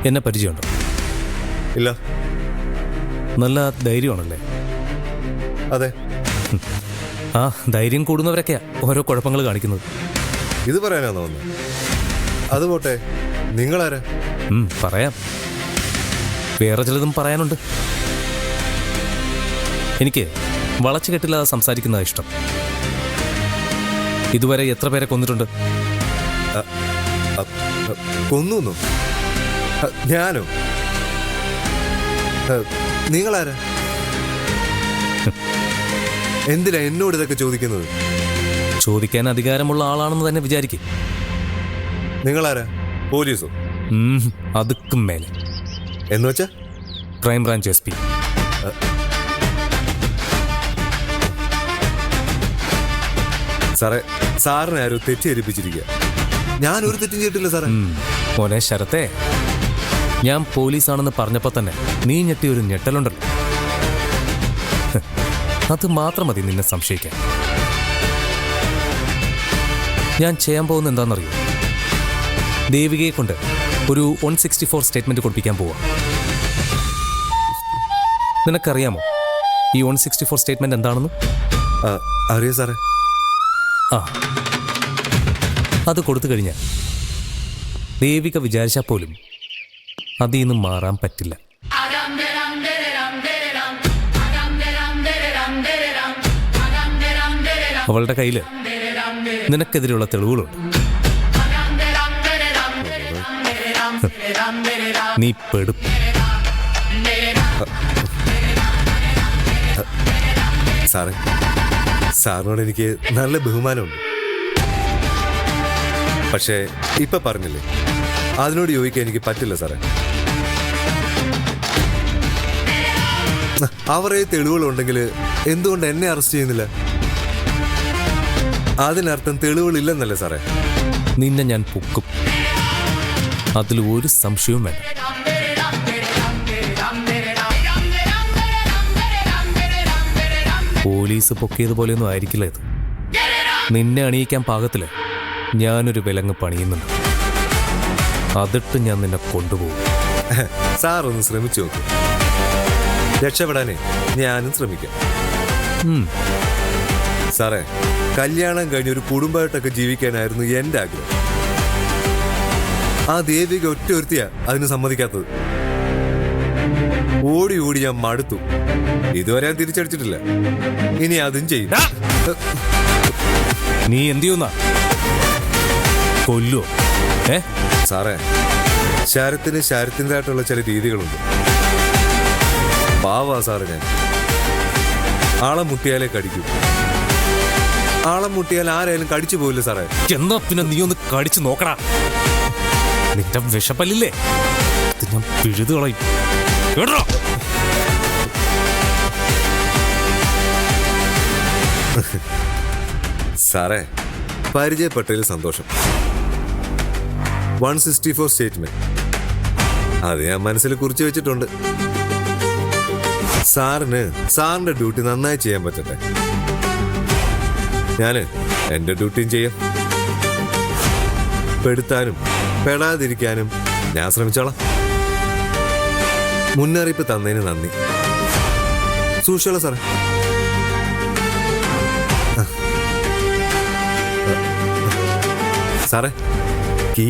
എന്നെ പരിചയമുണ്ടോ? ഇല്ല. നല്ല ധൈര്യമാണല്ലേ? അതെ. ആ ധൈര്യം കൂടുന്നവരൊക്കെയാ ഓരോ കുഴപ്പങ്ങൾ കാണിക്കുന്നത്. ഇത് പറയാനാണോ വന്നത്? അത് പോട്ടെ, നിങ്ങളാരാ? പറയാം. വേറെ ചിലതും പറയാനുണ്ട്. എനിക്ക് വളച്ചു കെട്ടില്ലാതെ സംസാരിക്കുന്നതാണ് ഇഷ്ടം. ഇതുവരെ എത്ര പേരെ കൊന്നിട്ടുണ്ട്? കൊന്നു? ഞാനോ? നിങ്ങളാരാ? എന്തിനാ എന്നോട് ഇതൊക്കെ ചോദിക്കുന്നത്? ചോദിക്കാൻ അധികാരമുള്ള ആളാണെന്ന് തന്നെ വിചാരിക്കും. നിങ്ങളാരാ? പോലീസോ? അതുക്കും മേലെ. എന്നുവെച്ചാ? Crime branch SP. സാറേ, സാറിനെ ആരോ തെറ്റിദ്ധരിപ്പിച്ചിരിക്കുക. ഞാനൊരു തെറ്റും ചെയ്തിട്ടില്ല സാറേ. മോനെ ശരത്തേ, ഞാൻ പോലീസാണെന്ന് പറഞ്ഞപ്പോ തന്നെ നീ ഞെട്ടിയൊരു ഞെട്ടലുണ്ടല്ലോ. അത് മാത്രം മതി നിന്നെ സംശയിക്കാൻ. ഞാൻ ചെയ്യാൻ പോകുന്ന എന്താണെന്നറിയോ? ദേവികയെ കൊണ്ട് ഒരു 164 സ്റ്റേറ്റ്മെന്റ് കൊടുപ്പിക്കാൻ പോവാ. നിനക്കറിയാമോ ഈ 164 സ്റ്റേറ്റ്മെന്റ് എന്താണെന്ന്? അറിയാം സാറേ. അത് കൊടുത്തു കഴിഞ്ഞാൽ ദേവിക വിചാരിച്ചാൽ പോലും അതിൽ നിന്ന് മാറാൻ പറ്റില്ല. അവളുടെ കയ്യില് നിനക്കെതിരെയുള്ള തെളിവുകളുണ്ട്. നീ പെടും. സാറേ, സാറിനോട് എനിക്ക് നല്ല ബഹുമാനമുണ്ട്. പക്ഷേ ഇപ്പൊ പറഞ്ഞില്ലേ, അതിനോട് യോജിക്കാൻ എനിക്ക് പറ്റില്ല സാറേ. അവരെ തെളിവുകളുണ്ടെങ്കിൽ എന്തുകൊണ്ട് എന്നെ അറസ്റ്റ് ചെയ്യുന്നില്ല? അതിനർത്ഥം തെളിവുകളില്ലെന്നല്ലേ സാറേ? നിന്നെ ഞാൻ പൊക്കും, അതിൽ ഒരു സംശയവും വേണ്ട. പോലീസ് പൊക്കിയതുപോലെയൊന്നും ആയിരിക്കില്ല ഇത്. നിന്നെ അണിയിക്കാൻ പാകത്തില് ഞാനൊരു വിലങ്ങ് പണിയുന്നുണ്ട്. അതിട്ട് ഞാൻ നിന്നെ കൊണ്ടുപോകും. സാർ ഒന്ന് ശ്രമിച്ചു നോക്കും. രക്ഷപ്പെടാനേ ഞാനും ശ്രമിക്കാം. സാറേ, കല്യാണം കഴിഞ്ഞ് ഒരു കുടുംബമായിട്ടൊക്കെ ജീവിക്കാനായിരുന്നു എന്റെ ആഗ്രഹം. ആ ദേവിക ഒറ്റ ഒരുത്തിയാ അതിന് സമ്മതിക്കാത്തത്. ഓടി ഓടി ഞാൻ മടുത്തു. ഇതുവരെ ഞാൻ തിരിച്ചടിച്ചിട്ടില്ല. ഇനി അതും ചെയ്യും. നീ എന്ത് ചെയ്യുന്ന? കൊല്ലോ? സാറേ, ശരത്തിൻ്റെതായിട്ടുള്ള ചില രീതികളുണ്ട്. പാവാ സാറ് ഞാൻ. ആളെ മുട്ടിയാലേ കടിക്കൂ. ആളെ മുട്ടിയാൽ ആരായാലും കടിച്ചു പോയില്ല സാറേ. എന്നാ പിന്നെ നീ ഒന്ന് കടിച്ചു നോക്കടാ. നിന്റെ വിഷപ്പല്ലില്ലേ, ഞാൻ പിഴുതു കളയും. സാറേ, പരിചയപ്പെട്ടതിൽ സന്തോഷം. 164 സ്റ്റേറ്റ്മെന്റ് അത് ഞാൻ മനസ്സിൽ കുറിച്ച് വെച്ചിട്ടുണ്ട്. സാറിന്റെ ഡ്യൂട്ടി നന്നായി ചെയ്യാൻ പറ്റട്ടെ. ഞാന് എന്റെ ഡ്യൂട്ടിയും ചെയ്യാം. പെടുത്താനും പെടാതിരിക്കാനും ഞാൻ ശ്രമിച്ചോളാം. മുന്നറിയിപ്പ് തന്നതിന് നന്ദി. സൂക്ഷിച്ചോളാം സാറേ. സാറേ, കീ